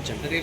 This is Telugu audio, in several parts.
వచ్చండి.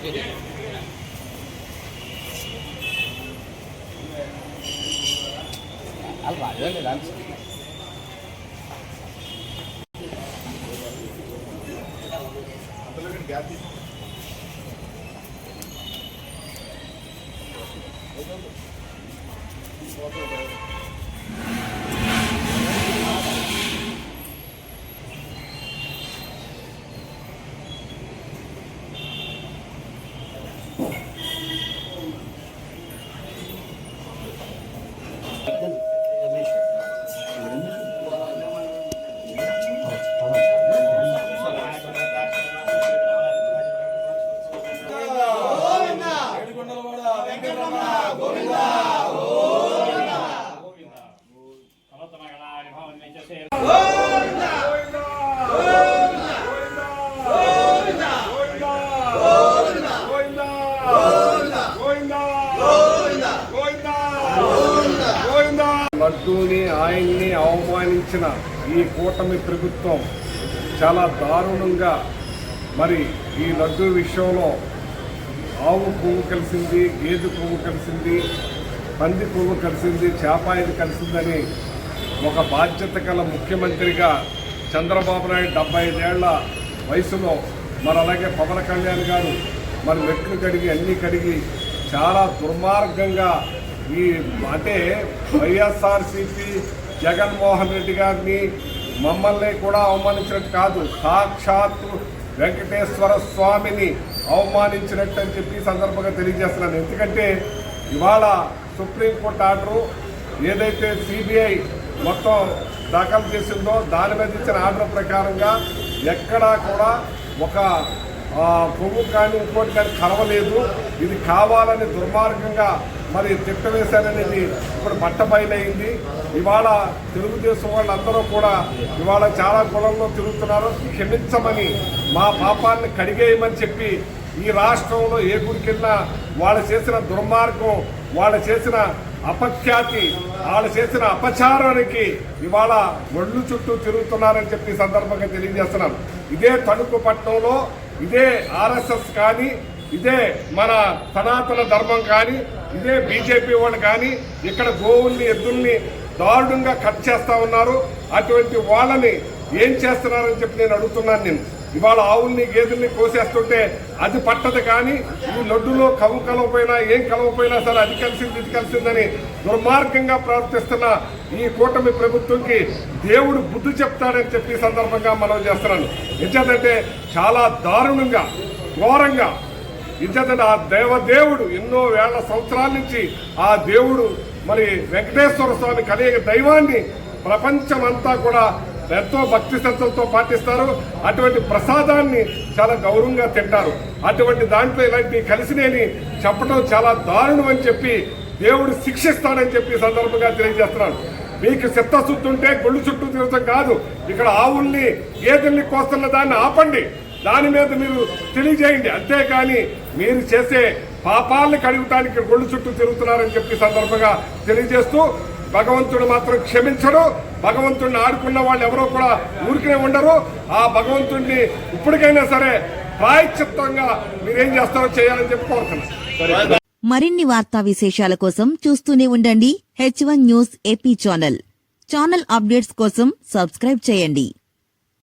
లడ్డూని ఆయన్ని అవమానించిన ఈ కూటమి ప్రభుత్వం చాలా దారుణంగా మరి ఈ లడ్డూ విషయంలో ఆవు కొవ్వు కలిసింది, గేదె కొవ్వు కలిసింది, పంది కొవ్వు కలిసింది, చేపాయిది కలిసిందని ఒక బాధ్యత గల ముఖ్యమంత్రిగా చంద్రబాబు నాయుడు 75 ఏళ్ల వయసులో మరి అలాగే పవన్ కళ్యాణ్ గారు మరి మెట్లు కడిగి అన్నీ కడిగి చాలా దుర్మార్గంగా ఈ అంటే వైఎస్ఆర్సీపీ జగన్మోహన్ రెడ్డి గారిని మమ్మల్ని కూడా అవమానించినట్టు కాదు, సాక్షాత్తు వెంకటేశ్వర స్వామిని అవమానించినట్టు అని చెప్పి సందర్భంగా తెలియజేస్తున్నాను. ఎందుకంటే ఇవాళ సుప్రీంకోర్టు ఆర్డరు ఏదైతే సిబిఐ మొత్తం దాఖలు చేసిందో దాని మీద ఇచ్చిన ఆర్డర్ ప్రకారంగా ఎక్కడా కూడా ఒక కొవ్వు కానీ ఇంకోటి కానీ కలవలేదు. ఇది కావాలని దుర్మార్గంగా మరి తిట్టవేశారనేది ఇప్పుడు బట్టబయలైంది. ఇవాళ తెలుగుదేశం వాళ్ళందరూ కూడా ఇవాళ చాలా కులంలో తిరుగుతున్నారు. క్షమించమని, మా పాపాన్ని కడిగేయమని చెప్పి ఈ రాష్ట్రంలో ఏ గుడికెళ్ళినా వాళ్ళు చేసిన దుర్మార్గం, వాళ్ళు చేసిన అపఖ్యాతి, వాళ్ళు చేసిన అపచారానికి ఇవాళ ఒళ్ళు చుట్టూ తిరుగుతున్నారని చెప్పి సందర్భంగా తెలియజేస్తున్నాం. ఇదే తణుకు పట్టణంలో ఇదే ఆర్ఎస్ఎస్ కానీ, ఇదే మన సనాతన ధర్మం కానీ, ఇదే బీజేపీ వాళ్ళు కానీ ఇక్కడ గోవుల్ని ఎద్దుల్ని దారుణంగా కట్ చేస్తూ ఉన్నారు. అటువంటి వాళ్ళని ఏం చేస్తున్నారని చెప్పి నేను అడుగుతున్నాను. నేను ఇవాళ ఆవుల్ని గేదెల్ని కోసేస్తుంటే అది పట్టదు, కానీ ఈ లడ్డులో కవ్వు కలవపోయినా ఏం కలవపోయినా సరే అది కలిసింది ఇది కలిసిందని దుర్మార్గంగా ప్రవర్తిస్తున్న ఈ కూటమి ప్రభుత్వంకి దేవుడు బుద్ధి చెప్తాడని చెప్పి సందర్భంగా మనం చేస్తున్నాను. ఎందుకంటే చాలా దారుణంగా ఘోరంగా ఎందుకంటే ఆ దేవదేవుడు ఎన్నో వేల సంవత్సరాల నుంచి ఆ దేవుడు మరి వెంకటేశ్వర స్వామి కలిగే దైవాన్ని ప్రపంచమంతా కూడా ఎంతో భక్తి శ్రద్ధలతో పాటిస్తారు. అటువంటి ప్రసాదాన్ని చాలా గౌరవంగా తింటారు. అటువంటి దాంట్లో ఇలాంటి కలిసినేని చెప్పడం చాలా దారుణం అని చెప్పి దేవుడు శిక్షిస్తాడని చెప్పి సందర్భంగా తెలియజేస్తున్నాను. మీకు చిత్తశుద్ధి ఉంటే గుళ్ళు చుట్టూ తిరగడం కాదు, ఇక్కడ ఆవుల్ని గేదెల్ని కోస్తున్న దాన్ని ఆపండి, దాని మీద మీరు తెలియజేయండి. అంతేకాని మీరు చేసే పాపాలను కడుగుతానికి గుళ్ళు చుట్టూ తిరుగుతున్నారని చెప్పి సందర్భంగా తెలియజేస్తూ, భగవంతుడు మాత్రం క్షమించడు. భగవంతుడిని ఆడుకున్న వాళ్ళు ఎవరో కూడా ఊరికనే ఉండరు. ఆ భగవంతుడిని ఇప్పటికైనా సరే ప్రాయశ్చిత్తంగా మీరేం చేస్తారో చేయాలని చెప్పి కోరుతున్నాను. మరిన్ని వార్తా విశేషాల కోసం చూస్తూనే ఉండండి H1 news AP channel updates కోసం సబ్స్క్రైబ్ చేయండి.